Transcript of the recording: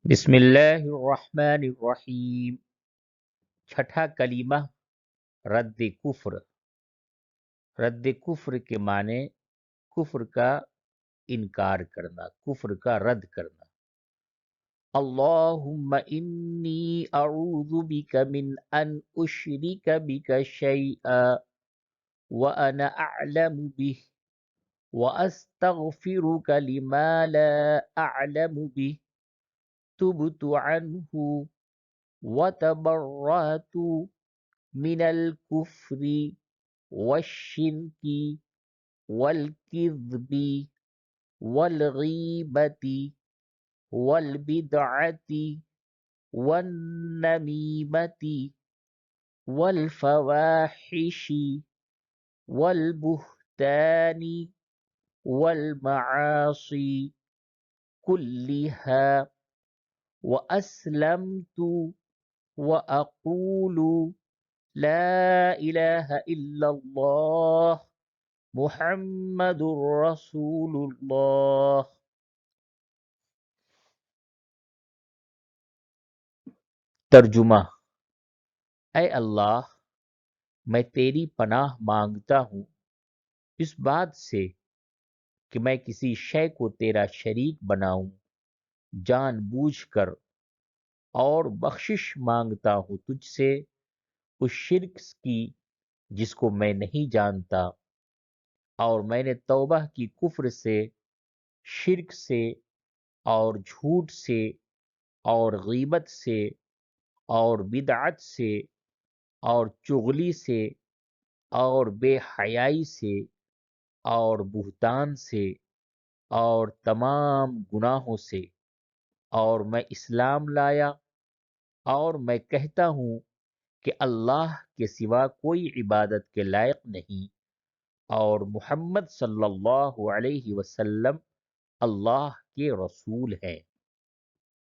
بسم اللہ الرحمن الرحیم۔ چھٹا کلمہ رد کفر۔ رد کفر کے معنی کفر کا انکار کرنا، کفر کا رد کرنا۔ اللہم انی اعوذ بک من ان اشرک بک شیئا وانا اعلم به واستغفرک لما لا اعلم به تبت عنہ وتبرأت من الكفر والشرك والكذب والغيبة والبدعة والنميمة والفواحش والبهتان والمعاصي كلها وأسلمت وأقول لا إله إلا الله محمد رسول اللہ۔ ترجمہ: اے اللہ، میں تیری پناہ مانگتا ہوں اس بات سے کہ میں کسی شے کو تیرا شریک بناؤں جان بوجھ کر، اور بخشش مانگتا ہوں تجھ سے اس شرک کی جس کو میں نہیں جانتا، اور میں نے توبہ کی کفر سے، شرک سے، اور جھوٹ سے، اور غیبت سے، اور بدعت سے، اور چغلی سے، اور بے حیائی سے، اور بہتان سے، اور تمام گناہوں سے، اور میں اسلام لایا، اور میں کہتا ہوں کہ اللہ کے سوا کوئی عبادت کے لائق نہیں، اور محمد صلی اللہ علیہ وسلم اللہ کے رسول ہیں۔